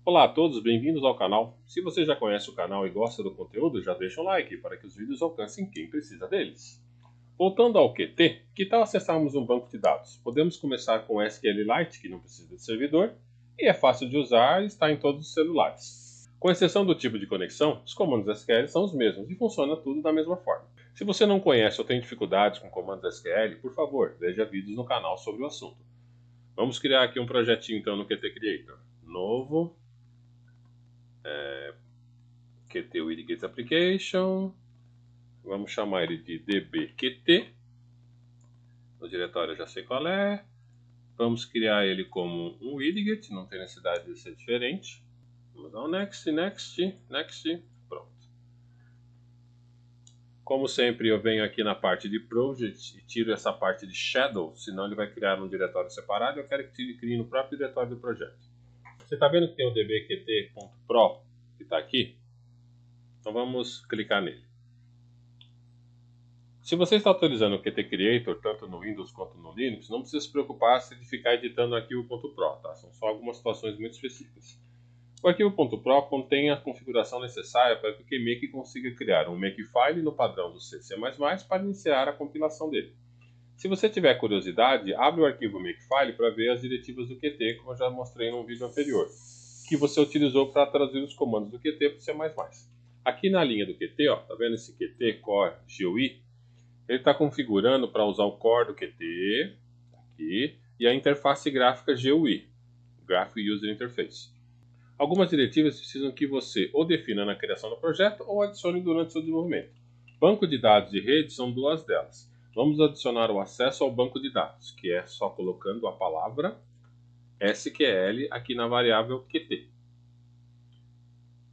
Olá a todos, bem-vindos ao canal. Se você já conhece o canal e gosta do conteúdo, já deixa um like para que os vídeos alcancem quem precisa deles. Voltando ao QT, que tal acessarmos um banco de dados? Podemos começar com o SQLite, que não precisa de servidor, e é fácil de usar e está em todos os celulares. Com exceção do tipo de conexão, os comandos SQL são os mesmos e funciona tudo da mesma forma. Se você não conhece ou tem dificuldades com comandos SQL, por favor, veja vídeos no canal sobre o assunto. Vamos criar aqui um projetinho então no Qt Creator. Novo. Qt Widgets Application. Vamos chamar ele de dbqt. No diretório eu já sei qual é. Vamos criar ele como um widget, não tem necessidade de ser diferente. Vamos dar um next, next, next. Pronto. Como sempre, eu venho aqui na parte de project e tiro essa parte de shadow, senão ele vai criar um diretório separado. Eu quero que ele crie no próprio diretório do projeto. Você está vendo que tem o dbqt.pro que está aqui? Então vamos clicar nele. Se você está utilizando o Qt Creator, tanto no Windows quanto no Linux, não precisa se preocupar de ficar editando arquivo.pro, tá? São só algumas situações muito específicas. O arquivo.pro contém a configuração necessária para que o Qmake consiga criar um makefile no padrão do C++ para iniciar a compilação dele. Se você tiver curiosidade, abre o arquivo makefile para ver as diretivas do Qt, como eu já mostrei num vídeo anterior, que você utilizou para traduzir os comandos do Qt para o C++. Aqui na linha do Qt, ó, tá vendo esse Qt Core GUI? Ele está configurando para usar o core do Qt aqui, e a interface gráfica GUI, Graphic User Interface. Algumas diretivas precisam que você ou defina na criação do projeto ou adicione durante seu desenvolvimento. Banco de dados de rede são duas delas. Vamos adicionar o acesso ao banco de dados, que é só colocando a palavra SQL aqui na variável Qt.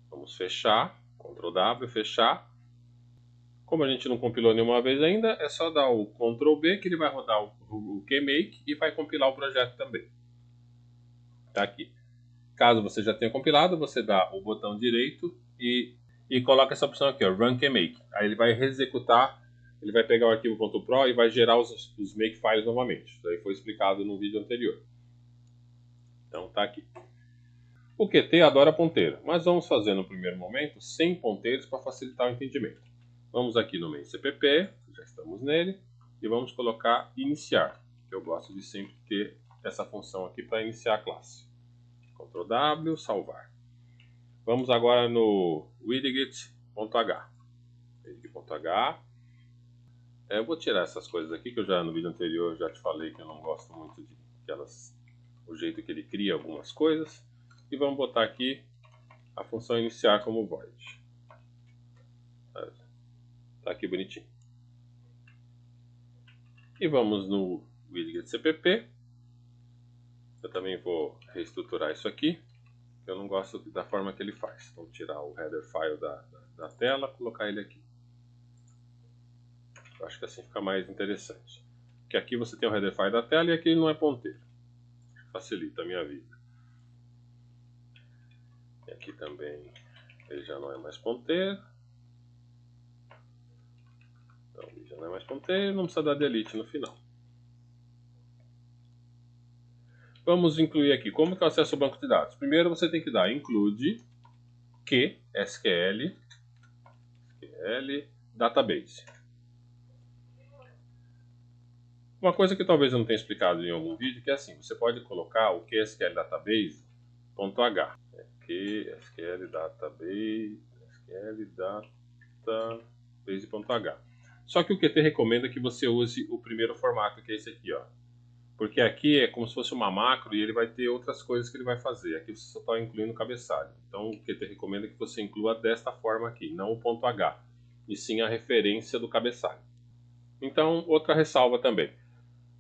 Vamos fechar, Ctrl W, fechar. Como a gente não compilou nenhuma vez ainda, é só dar o Ctrl B que ele vai rodar o Qmake e vai compilar o projeto também. Está aqui. Caso você já tenha compilado, você dá o botão direito e coloca essa opção aqui, ó, Run Qmake. Aí ele vai executar, ele vai pegar o arquivo.pro e vai gerar os makefiles novamente. Isso aí foi explicado no vídeo anterior. Então está aqui. O Qt adora ponteiro, mas vamos fazer no primeiro momento sem ponteiros para facilitar o entendimento. Vamos aqui no main cpp, já estamos nele, e vamos colocar iniciar, que eu gosto de sempre ter essa função aqui para iniciar a classe. Ctrl W, salvar. Vamos agora no widget.h. Widget.h. Eu vou tirar essas coisas aqui, que eu já no vídeo anterior já te falei que eu não gosto muito de o jeito que ele cria algumas coisas. E vamos botar aqui a função iniciar como void. Tá aqui bonitinho. E vamos no widget cpp. Eu também vou reestruturar isso aqui. Eu não gosto da forma que ele faz. Então, tirar o header file da tela, colocar ele aqui. Eu acho que assim fica mais interessante. Porque aqui você tem o header file da tela e aqui ele não é ponteiro. Facilita a minha vida. E aqui também ele já não é mais ponteiro. Então, ele já não é mais ponteiro, não precisa dar delete no final. Vamos incluir aqui como que eu acesso o banco de dados. Primeiro você tem que dar include que SQL database. Uma coisa que talvez eu não tenha explicado em algum vídeo, que é assim, você pode colocar o QSQL database.h. QSQL database.h. Só que o Qt recomenda que você use o primeiro formato, que é esse aqui, ó. Porque aqui é como se fosse uma macro e ele vai ter outras coisas que ele vai fazer. Aqui você só está incluindo o cabeçalho. Então o Qt recomenda que você inclua desta forma aqui, não o ponto .h, e sim a referência do cabeçalho. Então, outra ressalva também.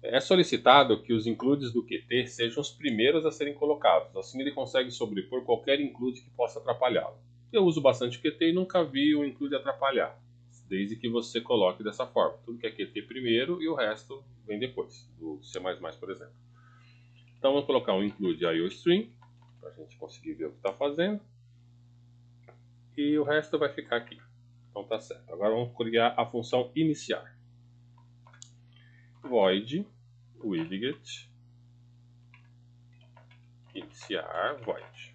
É solicitado que os includes do Qt sejam os primeiros a serem colocados, assim ele consegue sobrepor qualquer include que possa atrapalhá-lo. Eu uso bastante o Qt e nunca vi o include atrapalhar, desde que você coloque dessa forma. Tudo que é Qt primeiro e o resto vem depois, do C++, por exemplo. Então vamos colocar um include IOStream, para a gente conseguir ver o que está fazendo. E o resto vai ficar aqui. Então tá certo. Agora vamos criar a função iniciar. Void widget iniciar void.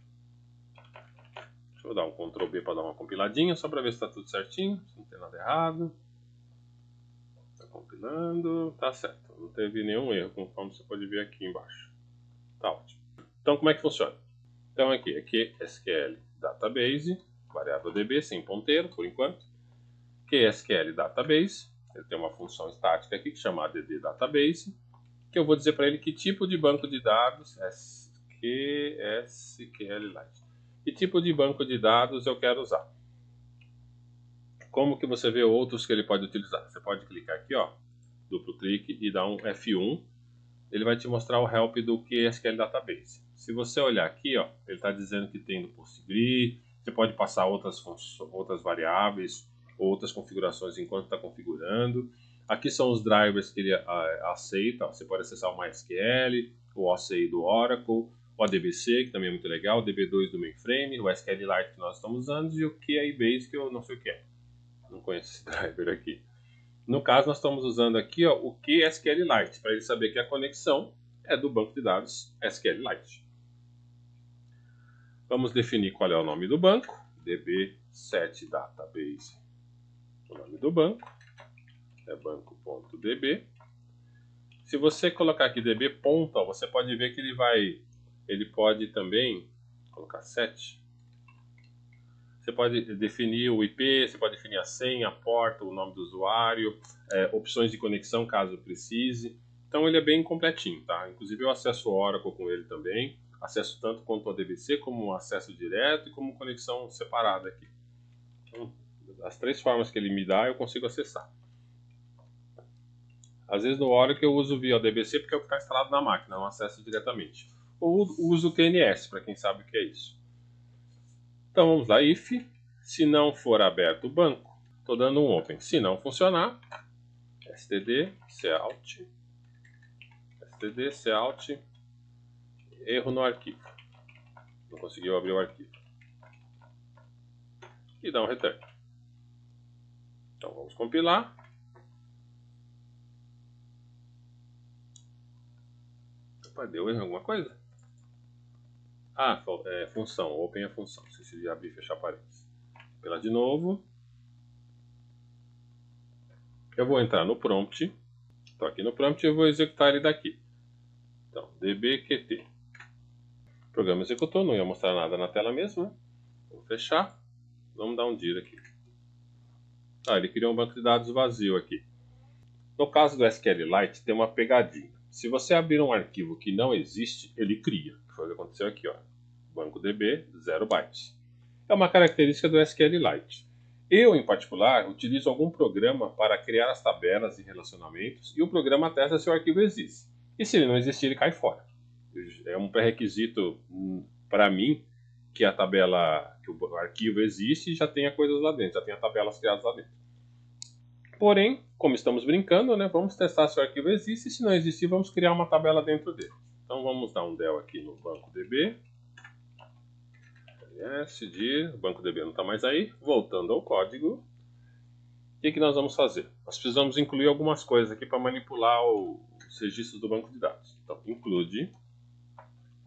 Deixa eu dar um Ctrl B para dar uma compiladinha, só para ver se está tudo certinho, se não tem nada errado. Está compilando, tá certo. Não teve nenhum erro, conforme você pode ver aqui embaixo. Tá ótimo. Então, como é que funciona? Então, aqui SQL Database, variável DB, sem ponteiro, por enquanto. SQL Database, ele tem uma função estática aqui que chama add database, que eu vou dizer para ele que tipo de banco de dados SQLite. Que tipo de banco de dados eu quero usar. Como que você vê outros que ele pode utilizar? Você pode clicar aqui, ó, duplo clique e dar um F1. Ele vai te mostrar o help do SQL Database. Se você olhar aqui, ó, ele está dizendo que tem no PostgreSQL, você pode passar outras variáveis, outras configurações enquanto está configurando. Aqui são os drivers que ele aceita. Você pode acessar o MySQL, o OCI do Oracle, o ADBC, que também é muito legal, o DB2 do mainframe, o SQLite que nós estamos usando e o QIBase, que eu não sei o que é. Não conheço esse driver aqui. No caso, nós estamos usando aqui, ó, o SQLite, para ele saber que a conexão é do banco de dados SQLite. Vamos definir qual é o nome do banco, db7 database. O nome do banco é banco.db. Se você colocar aqui db ponto, ó, você pode ver que ele pode também colocar 7. Você pode definir o IP, você pode definir a senha, a porta, o nome do usuário, opções de conexão caso precise. Então ele é bem completinho, tá? Inclusive eu acesso o Oracle com ele também. Acesso tanto quanto o ADBC, como acesso direto e como conexão separada aqui. Então, as 3 formas que ele me dá eu consigo acessar. Às vezes no Oracle eu uso via ADBC porque é o que está instalado na máquina, não acesso diretamente. Ou uso o TNS, para quem sabe o que é isso. Então vamos lá, if, se não for aberto o banco, estou dando um open. Se não funcionar, std cout, erro no arquivo. Não conseguiu abrir o arquivo. E dá um return. Então vamos compilar. Opa, deu erro em alguma coisa? Ah, função, open é função. Se de abrir e fechar parênteses. Compilar de novo. Eu vou entrar no prompt. Estou aqui no prompt e eu vou executar ele daqui. Então, dbqt. O programa executou, não ia mostrar nada na tela mesmo, né? Vou fechar. Vamos dar um dir aqui. Ele criou um banco de dados vazio aqui. No caso do SQLite, tem uma pegadinha. Se você abrir um arquivo que não existe, ele cria. Foi o que aconteceu aqui, ó. Banco DB, 0 bytes. É uma característica do SQLite. Eu, em particular, utilizo algum programa para criar as tabelas e relacionamentos e o programa testa se o arquivo existe. E se ele não existir, ele cai fora. É um pré-requisito para mim que a tabela, que o arquivo existe e já tenha coisas lá dentro, já tenha tabelas criadas lá dentro. Porém, como estamos brincando, né, vamos testar se o arquivo existe e se não existir, vamos criar uma tabela dentro dele. Então vamos dar um del aqui no banco DB. Dir, o banco DB não está mais aí. Voltando ao código, o que nós vamos fazer? Nós precisamos incluir algumas coisas aqui para manipular os registros do banco de dados. Então, include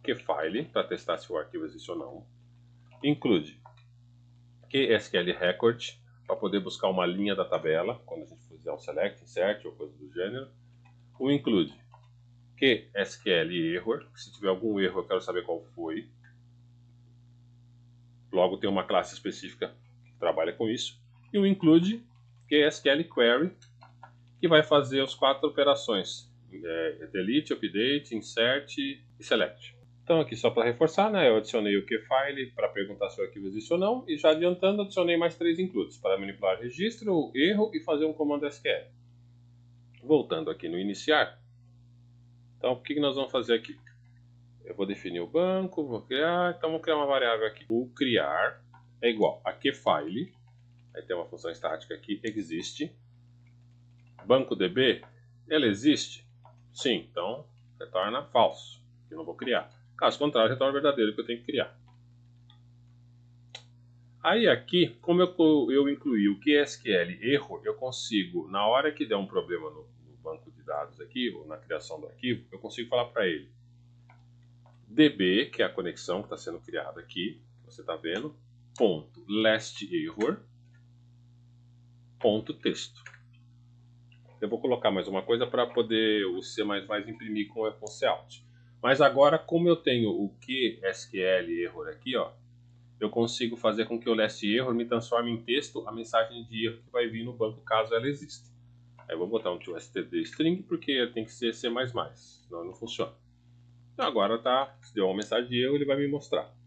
QFile, para testar se o arquivo existe ou não. Include QSQL Record, para poder buscar uma linha da tabela, quando a gente fizer um select, insert ou coisa do gênero. O include QSQL Error, se tiver algum erro eu quero saber qual foi. Logo tem uma classe específica que trabalha com isso. E o include QSQL Query, que vai fazer as 4 operações: delete, update, insert e select. Então aqui só para reforçar, né, eu adicionei o QFile para perguntar se o arquivo existe ou não, e já adiantando adicionei mais 3 includes para manipular registro, erro e fazer um comando SQL. Voltando aqui no iniciar, então o que nós vamos fazer aqui? Eu vou definir o banco, vou criar, então vou criar uma variável aqui. O criar é igual a QFile, aí tem uma função estática aqui, existe. Banco DB, ela existe? Sim, então retorna falso, que eu não vou criar. Caso contrário, retorna verdadeiro, que eu tenho que criar. Aí aqui, como eu incluí o QSQL erro, eu consigo, na hora que der um problema no banco de dados aqui, ou na criação do arquivo, eu consigo falar para ele DB, que é a conexão que está sendo criada aqui, que você está vendo, ponto last error ponto texto. Eu vou colocar mais uma coisa para poder o C++ imprimir com Cout. Mas agora, como eu tenho o QSQL error aqui, ó, eu consigo fazer com que o last error me transforme em texto a mensagem de erro que vai vir no banco caso ela exista. Aí eu vou botar um toStd string porque tem que ser C++, senão não funciona. Então agora tá, se deu uma mensagem de erro, ele vai me mostrar.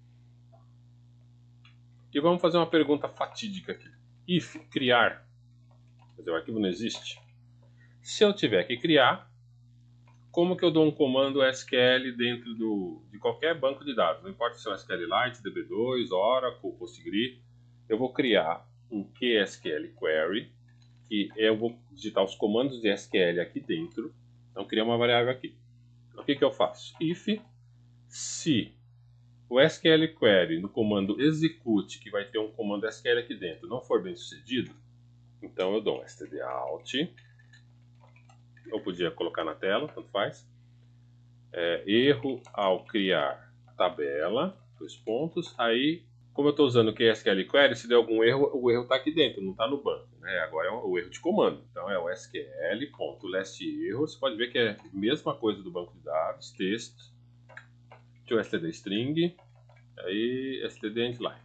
E vamos fazer uma pergunta fatídica aqui. If criar, quer dizer, o arquivo não existe. Se eu tiver que criar, como que eu dou um comando SQL dentro de qualquer banco de dados? Não importa se é um SQLite, DB2, Oracle, PostgreSQL. Eu vou criar um QSQL Query, que eu vou digitar os comandos de SQL aqui dentro. Então, criar uma variável aqui. O que eu faço? If, se o SQL Query no comando execute, que vai ter um comando SQL aqui dentro, não for bem sucedido, então eu dou um stdout. Eu podia colocar na tela, tanto faz. Erro ao criar tabela, 2 pontos. Aí, como eu estou usando o QSQL Query, se der algum erro, o erro está aqui dentro, não está no banco. Né? Agora é o erro de comando. Então é o SQL.lastError. Você pode ver que é a mesma coisa do banco de dados, texto, toStd string, aí std endline.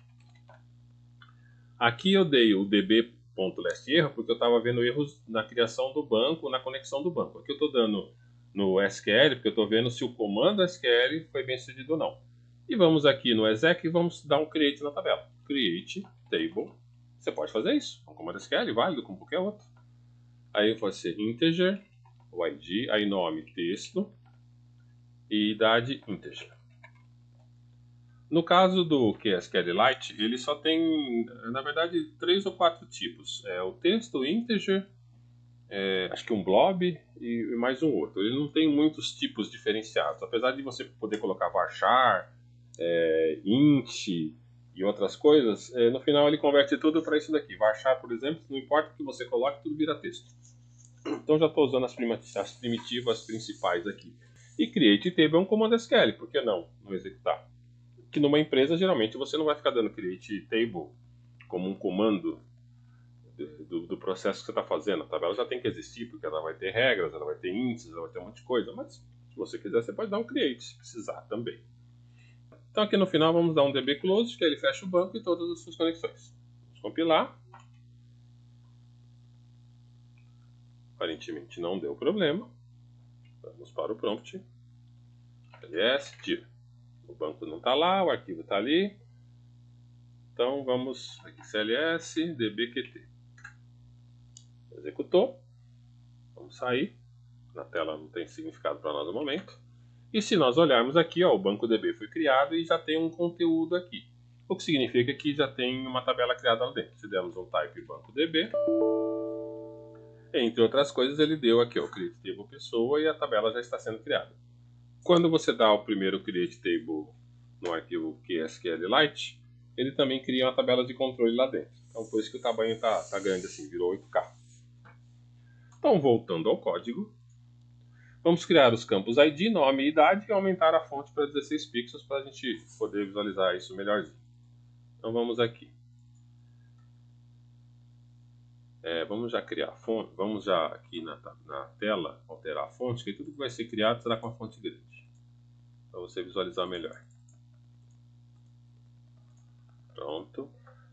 Aqui eu dei o db.lastError porque eu estava vendo erros na criação do banco, na conexão do banco. Aqui eu estou dando no SQL, porque eu estou vendo se o comando SQL foi bem sucedido ou não. E vamos aqui no exec e vamos dar um create na tabela. Create table. Você pode fazer isso. Um comando SQL, válido como qualquer outro. Aí vai ser integer, o ID, aí nome texto e idade integer. No caso do QSQLite, ele só tem, na verdade, 3 ou 4 tipos. O texto, integer, acho que um blob e mais um outro. Ele não tem muitos tipos diferenciados. Apesar de você poder colocar varchar, int e outras coisas, no final ele converte tudo para isso daqui. Varchar, por exemplo, não importa o que você coloque, tudo vira texto. Então já estou usando as primitivas principais aqui. E create table é um comando SQL, por que não executar? Que numa empresa, geralmente, você não vai ficar dando create table como um comando do processo que você está fazendo. A tabela já tem que existir, porque ela vai ter regras, ela vai ter índices, ela vai ter um monte de coisa. Mas, se você quiser, você pode dar um create, se precisar também. Então, aqui no final, vamos dar um db close, que ele fecha o banco e todas as suas conexões. Vamos compilar. Aparentemente não deu problema. Vamos para o prompt. ls, tira. O banco não está lá, o arquivo está ali. Então, vamos aqui, cls, dbqt. Executou. Vamos sair. Na tela não tem significado para nós no momento. E se nós olharmos aqui, ó, o banco DB foi criado e já tem um conteúdo aqui. O que significa que já tem uma tabela criada lá dentro. Se dermos um type banco DB, entre outras coisas, ele deu aqui o create table pessoa e a tabela já está sendo criada. Quando você dá o primeiro create table no arquivo QSQLite, ele também cria uma tabela de controle lá dentro. Então por isso que o tamanho está grande assim, virou 8K. Então voltando ao código, vamos criar os campos ID, nome e idade e aumentar a fonte para 16 pixels para a gente poder visualizar isso melhorzinho. Então vamos aqui. Vamos já criar a fonte, vamos já aqui na tela alterar a fonte, que tudo que vai ser criado será com a fonte grande, para você visualizar melhor. Pronto.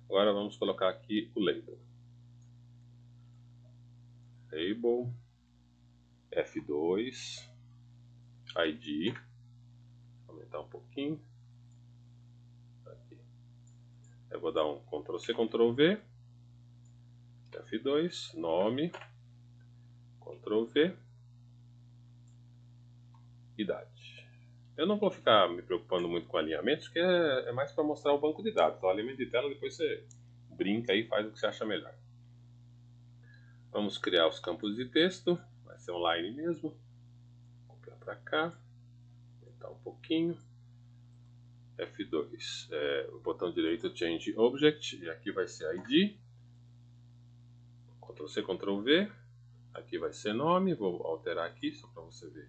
Agora vamos colocar aqui o label. Label F2 ID. Aumentar um pouquinho. Aqui. Eu vou dar um Ctrl C, Ctrl V. F2, nome, Ctrl V, idade. Eu não vou ficar me preocupando muito com alinhamentos, porque é mais para mostrar o banco de dados. O alinhamento de tela depois você brinca e faz o que você acha melhor. Vamos criar os campos de texto, vai ser online mesmo. Copiar para cá, aumentar um pouquinho. F2, o botão direito Change Object, e aqui vai ser ID. Ctrl C, Ctrl V. Aqui vai ser nome, vou alterar aqui só para você ver.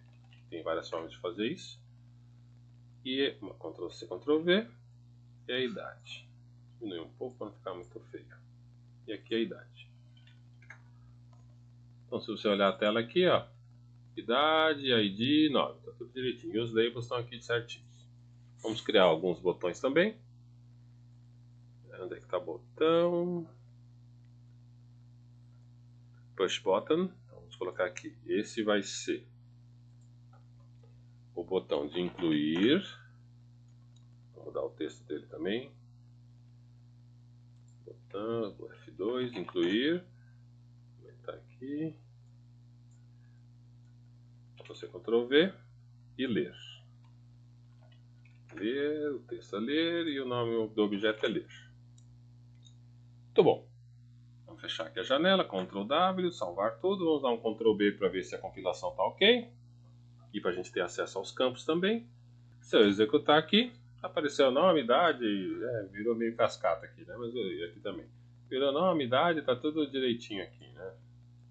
Tem várias formas de fazer isso. E Ctrl C, Ctrl V e a idade. Diminuir um pouco para não ficar muito feio. E aqui a idade. Então se você olhar a tela aqui, ó, idade, ID, nome, tá tudo direitinho. E os labels estão aqui certinhos. Vamos criar alguns botões também. Onde é que tá o botão? Push button. Então, vamos colocar aqui. Esse vai ser o botão de incluir. Vou mudar o texto dele também. Botão F2, incluir. Vou aumentar aqui. Você Ctrl V e ler. Ler, o texto a ler e o nome do objeto é ler. Muito bom. Vamos fechar aqui a janela, Ctrl W, salvar tudo. Vamos dar um Ctrl B para ver se a compilação está ok. E para a gente ter acesso aos campos também. Se eu executar aqui, apareceu nome, idade, virou meio cascata aqui, né? Mas aqui também. Virou nome, idade, tá tudo direitinho aqui, né?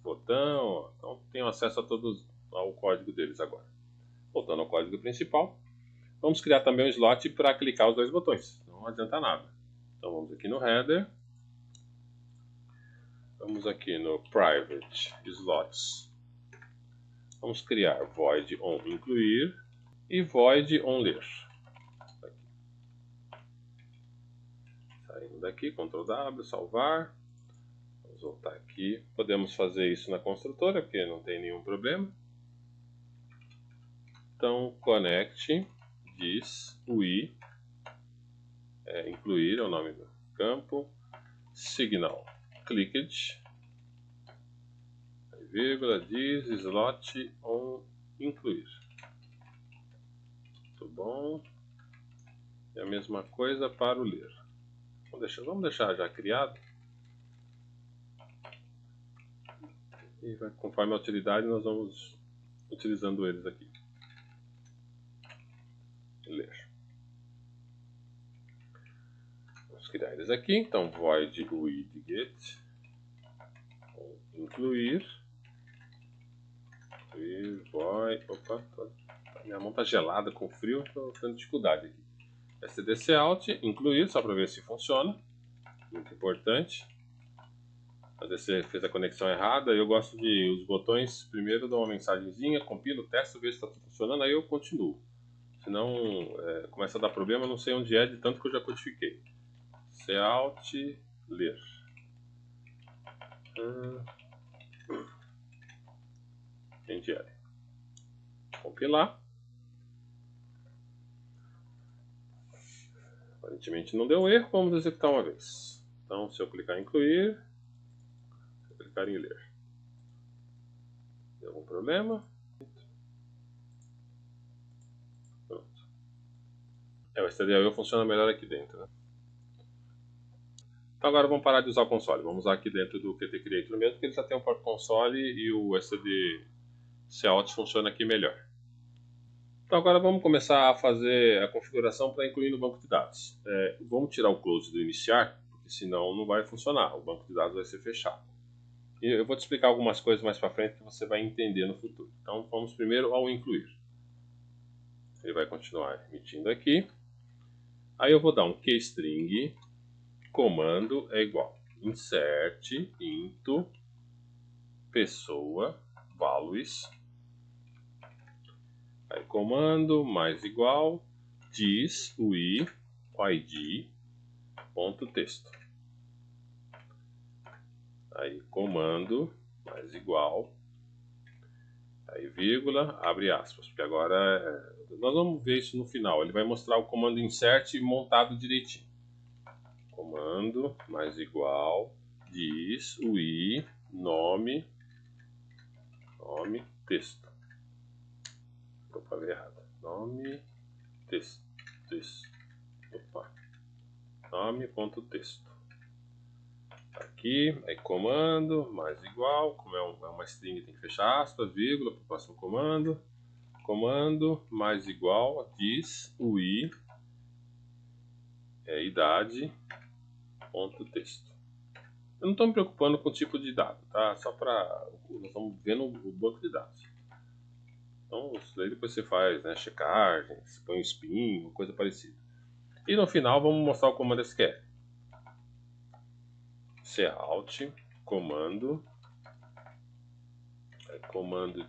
Botão, então tenho acesso a todos ao código deles agora. Voltando ao código principal, vamos criar também um slot para clicar os dois botões. Não adianta nada. Então vamos aqui no header. Vamos aqui no private slots. Vamos criar void on incluir e void on ler. Saindo daqui, Ctrl W, salvar. Vamos voltar aqui. Podemos fazer isso na construtora, porque não tem nenhum problema. Então, connect diz UI, incluir é o nome do campo, signal clicked, vírgula, diz slot on incluir. Muito bom. E a mesma coisa para o ler. Vamos deixar já criado. E conforme a utilidade nós vamos utilizando eles aqui. Ler. Vamos criar eles aqui. Então void widget incluir. Void. Opa, minha mão tá gelada com frio, estou tendo dificuldade aqui. SDC out, incluir, só para ver se funciona. Muito importante. Às vezes você fez a conexão errada. Eu gosto de os botões primeiro dar uma mensagenzinha, compilo, testo, ver se está tudo funcionando, aí eu continuo. Senão começa a dar problema, eu não sei onde é de tanto que eu já codifiquei. Cout, ler. NGL. Compilar. Aparentemente não deu erro, vamos executar uma vez. Então, se eu clicar em incluir, se eu clicar em ler, deu algum problema? Pronto. O stdio funciona melhor aqui dentro, né? Então agora vamos parar de usar o console, vamos usar aqui dentro do Qt Creator mesmo, porque ele já tem o próprio console e o SDC out funciona aqui melhor. Então agora vamos começar a fazer a configuração para incluir no banco de dados. Vamos tirar o close do iniciar, porque senão não vai funcionar, o banco de dados vai ser fechado. E eu vou te explicar algumas coisas mais para frente que você vai entender no futuro. Então vamos primeiro ao incluir. Ele vai continuar emitindo aqui. Aí eu vou dar um keystring, comando é igual insert into pessoa values. Aí comando mais igual diz ui id ponto texto. Aí comando mais igual, aí vírgula, abre aspas, porque agora nós vamos ver isso no final. Ele vai mostrar o comando insert montado direitinho. Comando mais igual diz ui nome texto. Opa, abri errado. Nome texto. Opa. Nome.texto. Aqui, aí comando, mais igual, como é uma string tem que fechar aspas, vírgula, para o próximo comando. Comando, mais igual, diz ui, idade, ponto texto. Eu não estou me preocupando com o tipo de dado, tá? Só para, nós estamos vendo o banco de dados. Então, isso daí depois você faz, né, checagem, você põe um spin, uma coisa parecida. E no final vamos mostrar o comando SQL. cout comando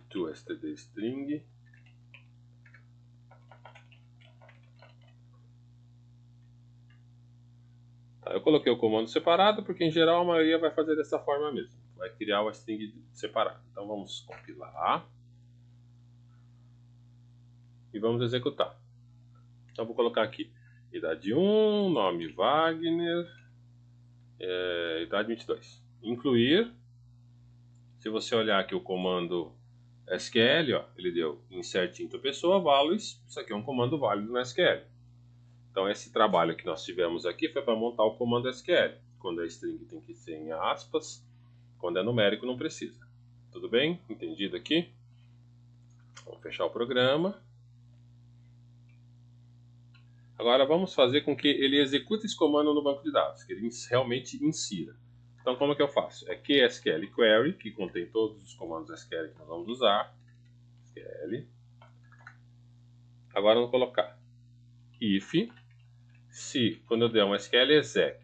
toStdString tá, eu coloquei o comando separado porque em geral a maioria vai fazer dessa forma mesmo, vai criar o string separado. Então vamos compilar e vamos executar. Então vou colocar aqui idade 1, nome Wagner, idade 22. Incluir. Se você olhar aqui o comando SQL, ó, ele deu insert into pessoa values. Isso aqui é um comando válido no SQL. Então esse trabalho que nós tivemos aqui foi para montar o comando SQL. Quando é string tem que ser em aspas, quando é numérico não precisa. Tudo bem? Entendido aqui? Vamos fechar o programa. Agora vamos fazer com que ele execute esse comando no banco de dados, que ele realmente insira. Então como é que eu faço? É QSQL Query, que contém todos os comandos SQL que nós vamos usar. SQL. Agora eu vou colocar if, se quando eu der um SQL exec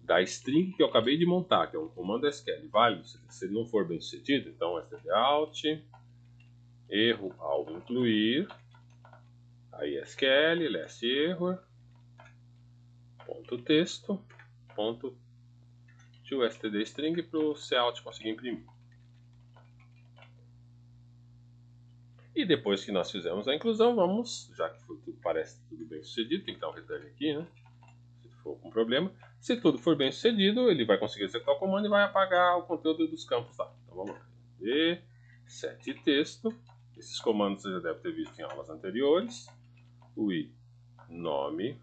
da string que eu acabei de montar, que é um comando SQL válido, se ele não for bem sucedido, então stdout, erro ao incluir, aí SQL, last error, ponto texto, ponto toStdString para o cout conseguir imprimir. E depois que nós fizemos a inclusão, vamos, já que parece tudo bem sucedido, tem que dar um return aqui, né? Se for com problema. Se tudo for bem sucedido, ele vai conseguir executar o comando e vai apagar o conteúdo dos campos lá. Então vamos lá. E set texto. Esses comandos você já deve ter visto em aulas anteriores. O i nome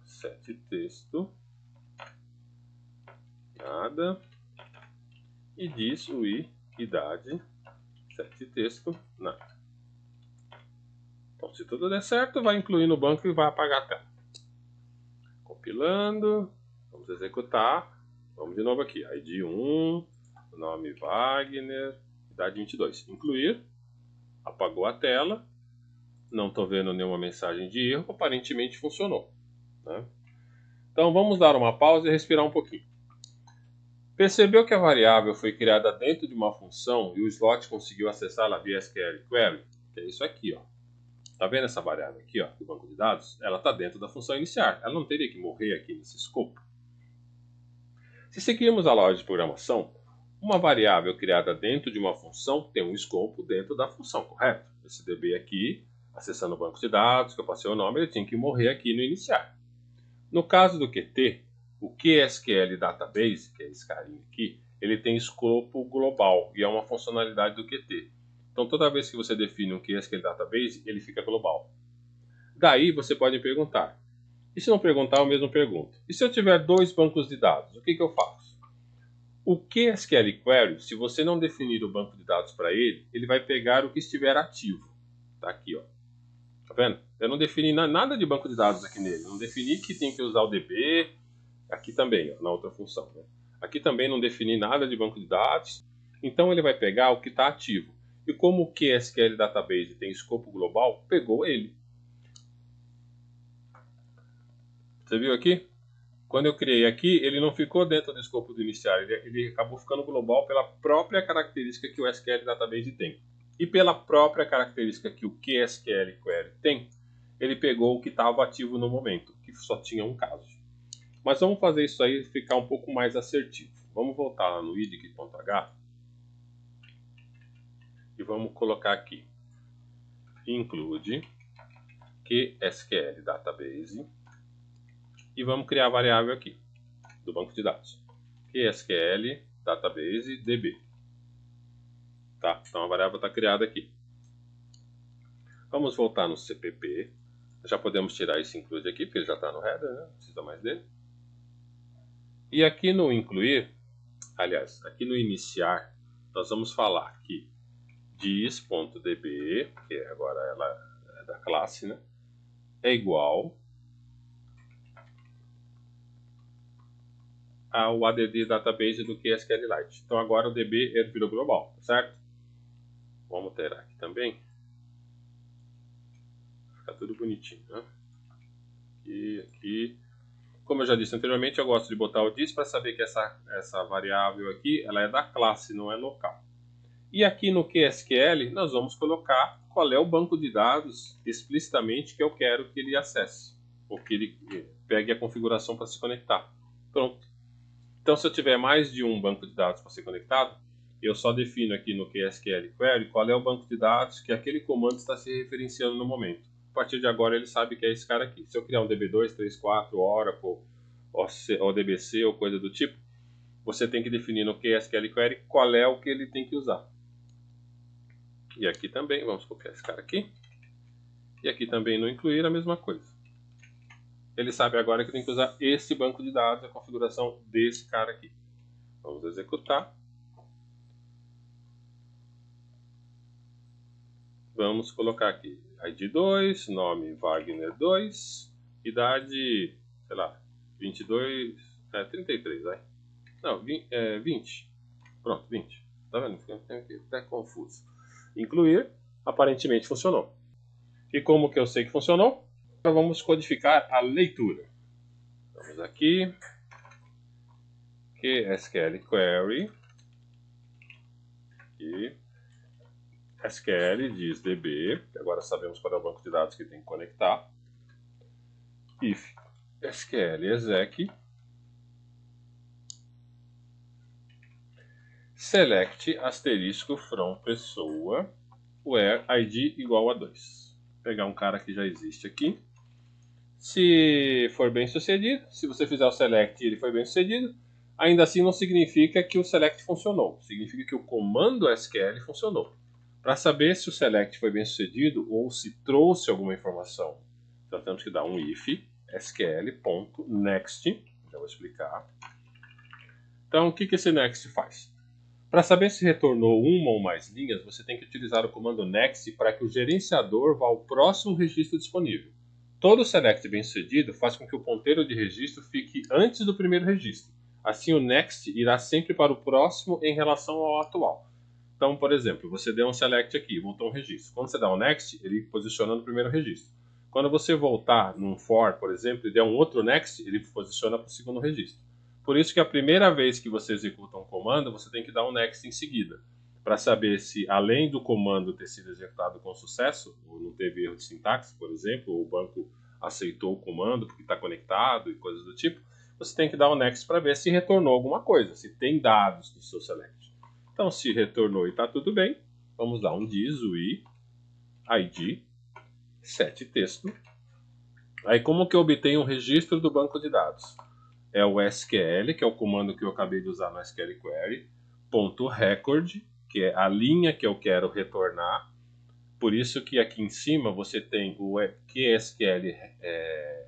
set texto. Nada. E diz o i idade set texto. Nada. Então se tudo der certo, vai incluir no banco e vai apagar a tela. Compilando. Vamos executar. Vamos de novo aqui. ID 1, nome Wagner, idade 22. Incluir. Apagou a tela. Não estou vendo nenhuma mensagem de erro. Aparentemente funcionou. Né? Então vamos dar uma pausa e respirar um pouquinho. Percebeu que a variável foi criada dentro de uma função e o slot conseguiu acessá-la via SQL Query? Que é isso aqui, ó. Tá vendo essa variável aqui, ó, do banco de dados? Ela está dentro da função iniciar. Ela não teria que morrer aqui nesse escopo. Se seguirmos a lógica de programação, uma variável criada dentro de uma função tem um escopo dentro da função, correto? Esse DB aqui, acessando o banco de dados, que eu passei o nome, ele tinha que morrer aqui no iniciar. No caso do QT, o QSQL Database, que é esse carinha aqui, ele tem escopo global e é uma funcionalidade do QT. Então toda vez que você define um QSQL Database, ele fica global. Daí você pode me perguntar, e se não perguntar, eu mesmo pergunto. E se eu tiver dois bancos de dados, o que eu faço? O QSQL Query, se você não definir o banco de dados para ele, ele vai pegar o que estiver ativo. Tá aqui, ó. Tá vendo? Eu não defini nada de banco de dados aqui nele. Não defini que tem que usar o DB. Aqui também, ó, na outra função. Né? Aqui também não defini nada de banco de dados. Então ele vai pegar o que está ativo. E como o QSQL Database tem escopo global, pegou ele. Você viu aqui? Quando eu criei aqui, ele não ficou dentro do escopo do iniciar, ele acabou ficando global pela própria característica que o SQL Database tem. E pela própria característica que o QSQL Query tem, ele pegou o que estava ativo no momento, que só tinha um caso. Mas vamos fazer isso aí ficar um pouco mais assertivo. Vamos voltar lá no idic.h e vamos colocar aqui include QSQL Database e vamos criar a variável aqui do banco de dados. QSQL Database DB. Tá, então a variável está criada aqui. Vamos voltar no CPP. Já podemos tirar esse include aqui, porque ele já está no header, né? Não precisa mais dele. E aqui no incluir, aliás, aqui no iniciar, nós vamos falar que dis.db, que agora ela é da classe, né? É igual ao add database do QSQLite. Então agora o DB ele virou global, certo? Vamos alterar aqui também. Fica tudo bonitinho, né? Aqui. Como como eu já disse anteriormente, eu gosto de botar o this para saber que essa variável aqui ela é da classe, não é local. E aqui no QSQL nós vamos colocar qual é o banco de dados explicitamente que eu quero que ele acesse, ou que ele pegue a configuração para se conectar. Pronto. Então, se eu tiver mais de um banco de dados para ser conectado, eu só defino aqui no QSQL Query qual é o banco de dados que aquele comando está se referenciando no momento. A partir de agora ele sabe que é esse cara aqui. Se eu criar um DB2, 3, 4, Oracle, ODBC ou coisa do tipo, você tem que definir no QSQL Query qual é o que ele tem que usar. E aqui também, vamos colocar esse cara aqui. E aqui também no incluir a mesma coisa. Ele sabe agora que tem que usar esse banco de dados, a configuração desse cara aqui. Vamos executar. Vamos colocar aqui ID 2, nome Wagner 2, idade, sei lá, 22, 33, vai. Não, 20. Pronto, 20. Tá vendo? Fica até confuso. Incluir, aparentemente funcionou. E como que eu sei que funcionou? Agora vamos codificar a leitura. Vamos aqui, QSQL Query, aqui, SQL diz DB, que agora sabemos qual é o banco de dados que tem que conectar. If SQL exec select asterisco from pessoa where id igual a 2. Vou pegar um cara que já existe aqui. Se for bem sucedido, se você fizer o select e ele foi bem sucedido, ainda assim não significa que o select funcionou. Significa que o comando SQL funcionou. Para saber se o select foi bem sucedido ou se trouxe alguma informação, então temos que dar um if sql.next. Já vou explicar. Então, o que esse next faz? Para saber se retornou uma ou mais linhas, você tem que utilizar o comando next para que o gerenciador vá ao próximo registro disponível. Todo select bem sucedido faz com que o ponteiro de registro fique antes do primeiro registro. Assim, o next irá sempre para o próximo em relação ao atual. Então, por exemplo, você deu um select aqui, voltou um registro. Quando você dá um next, ele posiciona no primeiro registro. Quando você voltar num for, por exemplo, e der um outro next, ele posiciona para o segundo registro. Por isso que a primeira vez que você executa um comando, você tem que dar um next em seguida, para saber se, além do comando ter sido executado com sucesso, ou não teve erro de sintaxe, por exemplo, ou o banco aceitou o comando porque está conectado e coisas do tipo, você tem que dar um next para ver se retornou alguma coisa, se tem dados do seu select. Então, se retornou e está tudo bem, vamos dar um diz ui id set texto. Aí, como que eu obtenho um registro do banco de dados? É o SQL, que é o comando que eu acabei de usar no SQL Query, .record, que é a linha que eu quero retornar. Por isso que aqui em cima você tem o QSQL,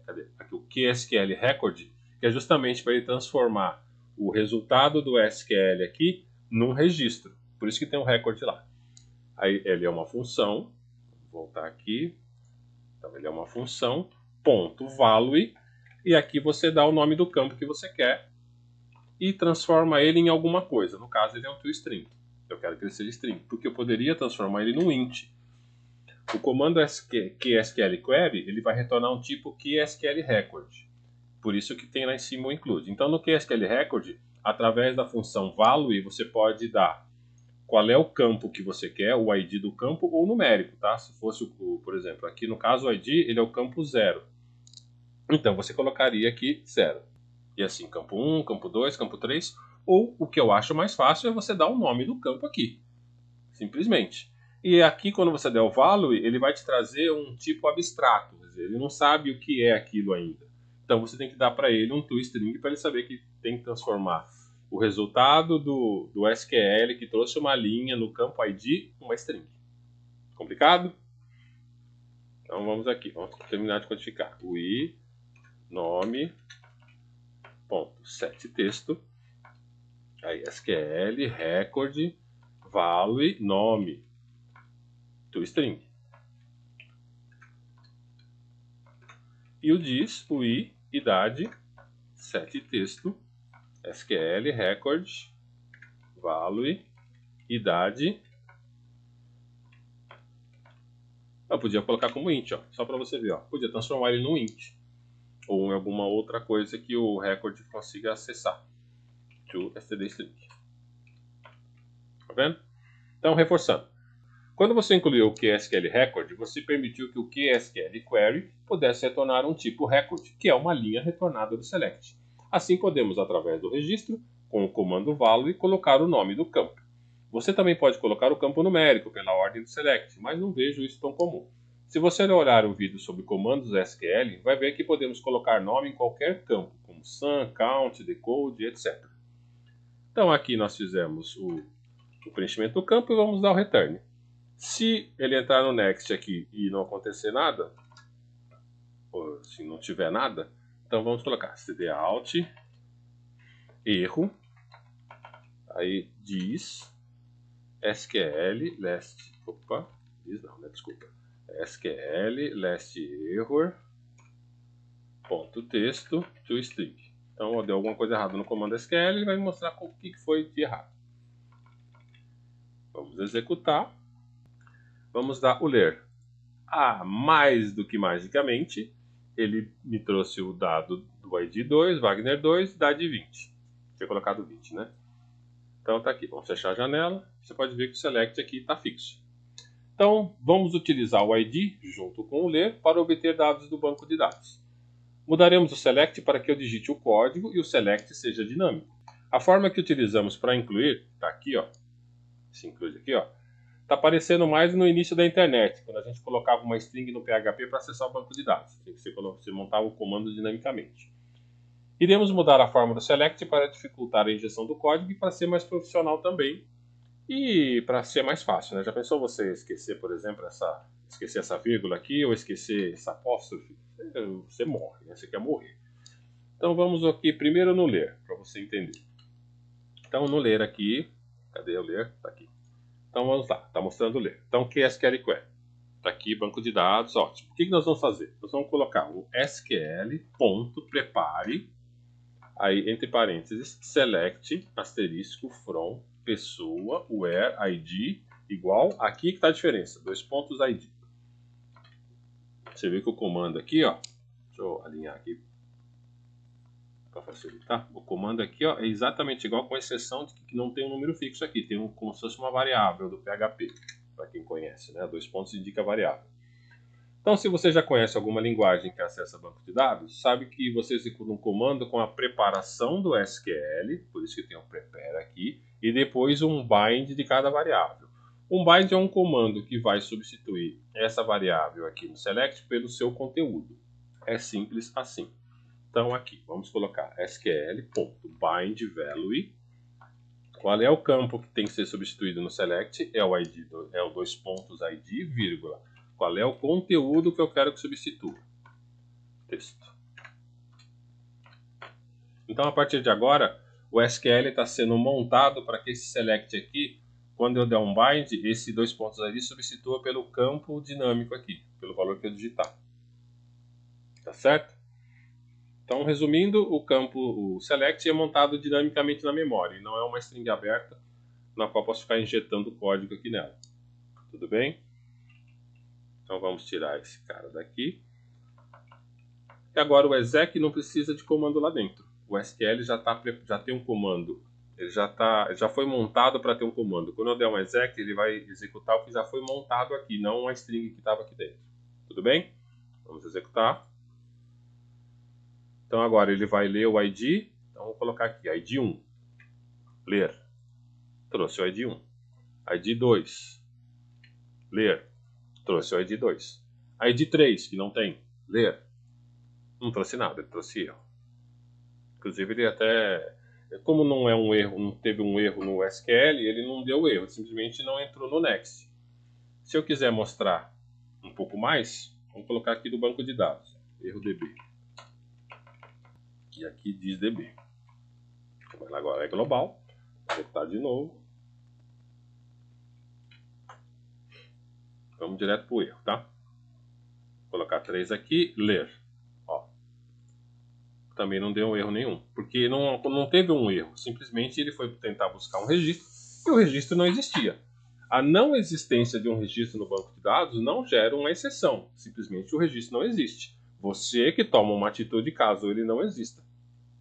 aqui, o QSQL Record, que é justamente para ele transformar o resultado do SQL aqui num registro. Por isso que tem um record lá. Aí ele é uma função, vou voltar aqui, então ele é uma função, .value, e aqui você dá o nome do campo que você quer e transforma ele em alguma coisa. No caso, ele é um toString. Eu quero que ele seja string, porque eu poderia transformar ele num int. O comando QSQL Query, ele vai retornar um tipo QSQL Record. Por isso que tem lá em cima o include. Então, no QSQL Record, através da função value, você pode dar qual é o campo que você quer, o ID do campo ou numérico, tá? Se fosse, por exemplo, aqui no caso o ID, ele é o campo 0. Então, você colocaria aqui 0. E assim, campo 1, campo 2, campo 3. Ou, o que eu acho mais fácil é você dar o nome do campo aqui. Simplesmente. E aqui, quando você der o value, ele vai te trazer um tipo abstrato. Quer dizer, ele não sabe o que é aquilo ainda. Então, você tem que dar para ele um toString para ele saber que tem que transformar o resultado do SQL que trouxe uma linha no campo ID uma string. Complicado? Então, vamos aqui. Vamos terminar de codificar. O i nome .set texto, aí SQL record value nome toString, e o diz o i idade set texto SQL record value idade. Eu podia colocar como int, ó, só para você ver, ó. Podia transformar ele num int. ou em alguma outra coisa que o record consiga acessar. To std string. Tá vendo? Então, reforçando. Quando você incluiu o QSQL record, você permitiu que o QSQL query pudesse retornar um tipo record, que é uma linha retornada do select. Assim, podemos, através do registro, com o comando value, colocar o nome do campo. Você também pode colocar o campo numérico pela ordem do select, mas não vejo isso tão comum. Se você olhar o vídeo sobre comandos SQL, vai ver que podemos colocar nome em qualquer campo, como sum, count, decode, etc. Então aqui nós fizemos o preenchimento do campo e vamos dar o return. Se ele entrar no next aqui e não acontecer nada, ou se não tiver nada, então vamos colocar cdout erro, aí diz SQL last, opa, diz não, né, desculpa, SQL last error ponto texto to string. Então deu alguma coisa errada no comando SQL, ele vai me mostrar o que foi de errado. Vamos executar. Vamos dar o ler. Mais do que magicamente, ele me trouxe o dado do ID 2, Wagner 2, idade 20. Tinha colocado 20, né? Então tá aqui, vamos fechar a janela. Você pode ver que o select aqui está fixo. Então vamos utilizar o ID junto com o ler para obter dados do banco de dados. Mudaremos o select para que eu digite o código e o select seja dinâmico. A forma que utilizamos para incluir, está aqui, ó. Se inclui aqui, ó. Está aparecendo mais no início da internet, quando a gente colocava uma string no PHP para acessar o banco de dados. Você montava o comando dinamicamente. Iremos mudar a forma do select para dificultar a injeção do código e para ser mais profissional também. E para ser mais fácil, né? Já pensou você esquecer, por exemplo, esquecer essa vírgula aqui ou esquecer essa apóstrofe? Você morre, né? Você quer morrer. Então vamos aqui primeiro no ler, para você entender. Então no ler aqui, cadê o ler? Está aqui. Então vamos lá, está mostrando o ler. Então QSQL query. Está aqui, banco de dados, ótimo. O que nós vamos fazer? Nós vamos colocar o SQL.prepare, aí entre parênteses, select, asterisco, from, pessoa, where, ID, igual, aqui que está a diferença, 2 pontos ID. Você vê que o comando aqui, ó, deixa eu alinhar aqui para facilitar. O comando aqui, ó, é exatamente igual, com exceção de que não tem um número fixo aqui, tem como se fosse uma variável do PHP, para quem conhece, né? 2 pontos indica variável. Então, se você já conhece alguma linguagem que acessa banco de dados, sabe que você executa um comando com a preparação do SQL, por isso que tem o prepare aqui, e depois um bind de cada variável. Um bind é um comando que vai substituir essa variável aqui no select pelo seu conteúdo. É simples assim. Então aqui, vamos colocar sql.bindValue. Qual é o campo que tem que ser substituído no select? É o ID, é o 2 pontos ID, vírgula. Qual é o conteúdo que eu quero que substitua? Texto. Então, a partir de agora, o SQL está sendo montado para que esse select aqui, quando eu der um bind, esse 2 pontos ID substitua pelo campo dinâmico aqui, pelo valor que eu digitar. Tá certo? Então, resumindo, o select é montado dinamicamente na memória, e não é uma string aberta na qual posso ficar injetando código aqui nela. Tudo bem? Então vamos tirar esse cara daqui. E agora o exec não precisa de comando lá dentro. O SQL já tem um comando. Ele já foi montado para ter um comando. Quando eu der um exec, ele vai executar o que já foi montado aqui, não uma string que estava aqui dentro. Tudo bem? Vamos executar. Então agora ele vai ler o ID. Então vou colocar aqui, ID 1. Ler. Trouxe o ID 1. ID 2. Ler. Trouxe o ID 2. ID 3, que não tem. Ler. Não trouxe nada, ele trouxe erro. Inclusive ele até, como não é um erro, não teve um erro no SQL, ele não deu erro, simplesmente não entrou no next. Se eu quiser mostrar um pouco mais, vamos colocar aqui do banco de dados, erro DB. E aqui diz DB. Como agora é global, vou executar de novo. Vamos direto para o erro, tá? Vou colocar 3 aqui, ler. Ó. Também não deu erro nenhum, porque não teve um erro, simplesmente ele foi tentar buscar um registro e o registro não existia. A não existência de um registro no banco de dados não gera uma exceção, simplesmente o registro não existe. Você que toma uma atitude caso ele não exista.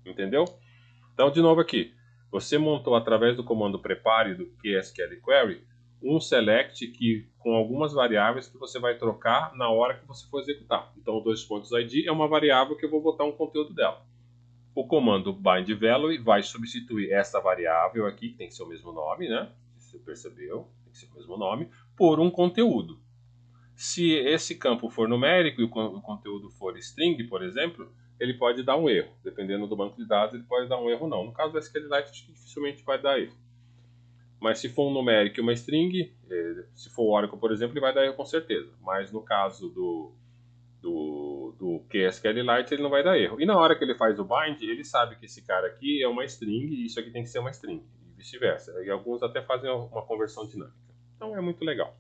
Entendeu? Então, de novo aqui, você montou através do comando prepare do QSQL Query um select que, com algumas variáveis que você vai trocar na hora que você for executar. Então, o $id é uma variável que eu vou botar um conteúdo dela. O comando bindValue vai substituir essa variável aqui, que tem que ser o mesmo nome, né? Você percebeu? Tem que ser o mesmo nome, por um conteúdo. Se esse campo for numérico e o conteúdo for string, por exemplo, ele pode dar um erro. Dependendo do banco de dados, ele pode dar um erro ou não. No caso do SQLite, acho que dificilmente vai dar erro. Mas se for um numérico e uma string, se for o Oracle, por exemplo, ele vai dar erro com certeza. Mas no caso do QSQLite, ele não vai dar erro. E na hora que ele faz o bind, ele sabe que esse cara aqui é uma string e isso aqui tem que ser uma string. E vice-versa. E alguns até fazem uma conversão dinâmica. Então é muito legal.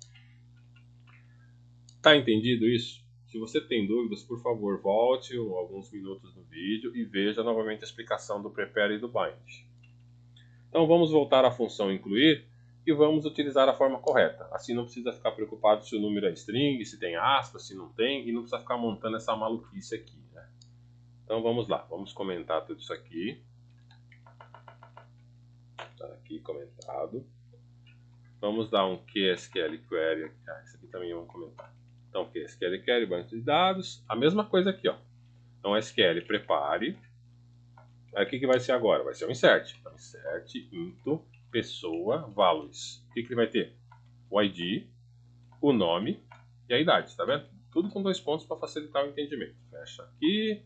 Tá entendido isso? Se você tem dúvidas, por favor, volte alguns minutos no vídeo e veja novamente a explicação do prepare e do bind. Então vamos voltar à função incluir e vamos utilizar a forma correta. Assim não precisa ficar preocupado se o número é string, se tem aspas, se não tem, e não precisa ficar montando essa maluquice aqui, né? Então vamos lá, vamos comentar tudo isso aqui. Está aqui comentado. Vamos dar um QSQL Query. Isso aqui também vamos comentar. Então, SQL Query, banco de dados, a mesma coisa aqui, ó. Então, SQL prepare. Aí, o que vai ser agora? Vai ser um insert. Então, insert into pessoa values. O que ele vai ter? O ID, o nome e a idade, tá vendo? Tudo com 2 pontos para facilitar o entendimento. Fecha aqui,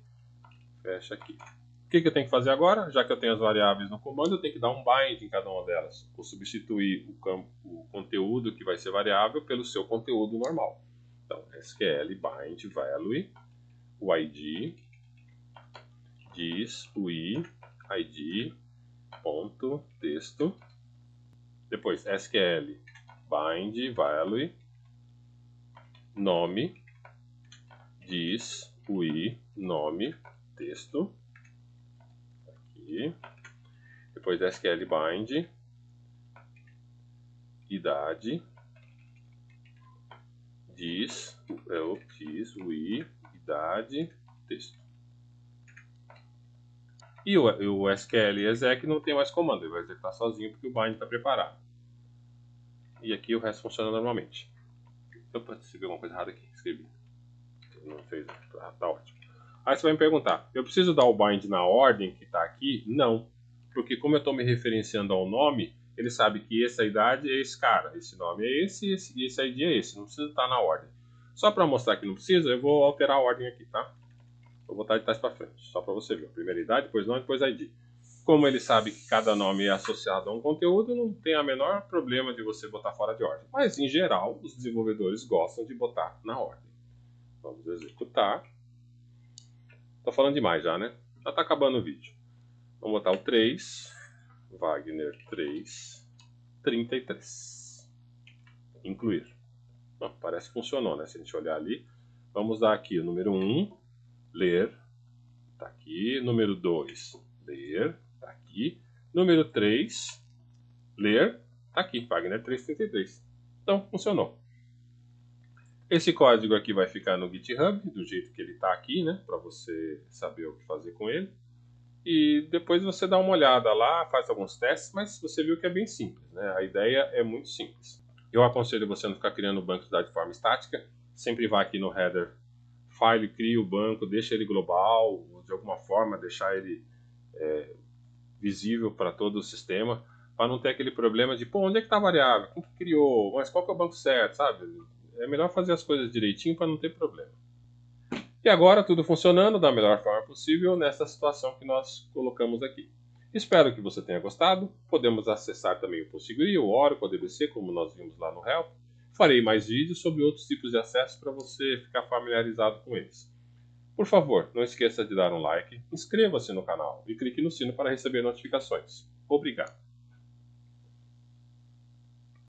fecha aqui. O que eu tenho que fazer agora? Já que eu tenho as variáveis no comando, eu tenho que dar um bind em cada uma delas. Vou substituir o conteúdo que vai ser variável pelo seu conteúdo normal. Então, SQL bind value, o ID, diz o ID, ponto, texto. Depois, SQL bind value, nome, diz o nome, texto. Aqui. Depois, SQL bind, idade, diz o idade, texto. E o SQL exec não tem mais comando, ele vai executar sozinho porque o bind está preparado. E aqui o resto funciona normalmente. Opa, escrevi alguma coisa errada aqui, escrevi. Não fez, tá ótimo. Aí você vai me perguntar, eu preciso dar o bind na ordem que está aqui? Não, porque como eu estou me referenciando ao nome, ele sabe que essa idade é esse cara, esse nome é esse e esse ID é esse, não precisa estar na ordem. Só para mostrar que não precisa, eu vou alterar a ordem aqui, tá? Vou botar de trás para frente, só para você ver. Primeira idade, depois nome, depois ID. Como ele sabe que cada nome é associado a um conteúdo, não tem a menor problema de você botar fora de ordem. Mas, em geral, os desenvolvedores gostam de botar na ordem. Vamos executar. Tô falando demais já, né? Já tá acabando o vídeo. Vamos botar o 3. Wagner 3. 33. Incluir. Bom, parece que funcionou, né? Se a gente olhar ali. Vamos dar aqui o número 1. Ler. Tá aqui. Número 2. Ler. Tá aqui. Número 3. Ler. Tá aqui. Wagner 333. Então, funcionou. Esse código aqui vai ficar no GitHub, do jeito que ele está aqui, né? Para você saber o que fazer com ele. E depois você dá uma olhada lá, faz alguns testes, mas você viu que é bem simples, né? A ideia é muito simples. Eu aconselho você não ficar criando o banco de dados de forma estática. Sempre vá aqui no header file, cria o banco, deixa ele global, ou de alguma forma deixar ele visível para todo o sistema, para não ter aquele problema de, pô, onde é que está a variável? Quem que criou? Mas qual que é o banco certo, sabe? É melhor fazer as coisas direitinho para não ter problema. E agora tudo funcionando da melhor forma possível nessa situação que nós colocamos aqui. Espero que você tenha gostado. Podemos acessar também o PostgreSQL, o Oracle, o DBC, como nós vimos lá no Help. Farei mais vídeos sobre outros tipos de acesso para você ficar familiarizado com eles. Por favor, não esqueça de dar um like, inscreva-se no canal e clique no sino para receber notificações. Obrigado!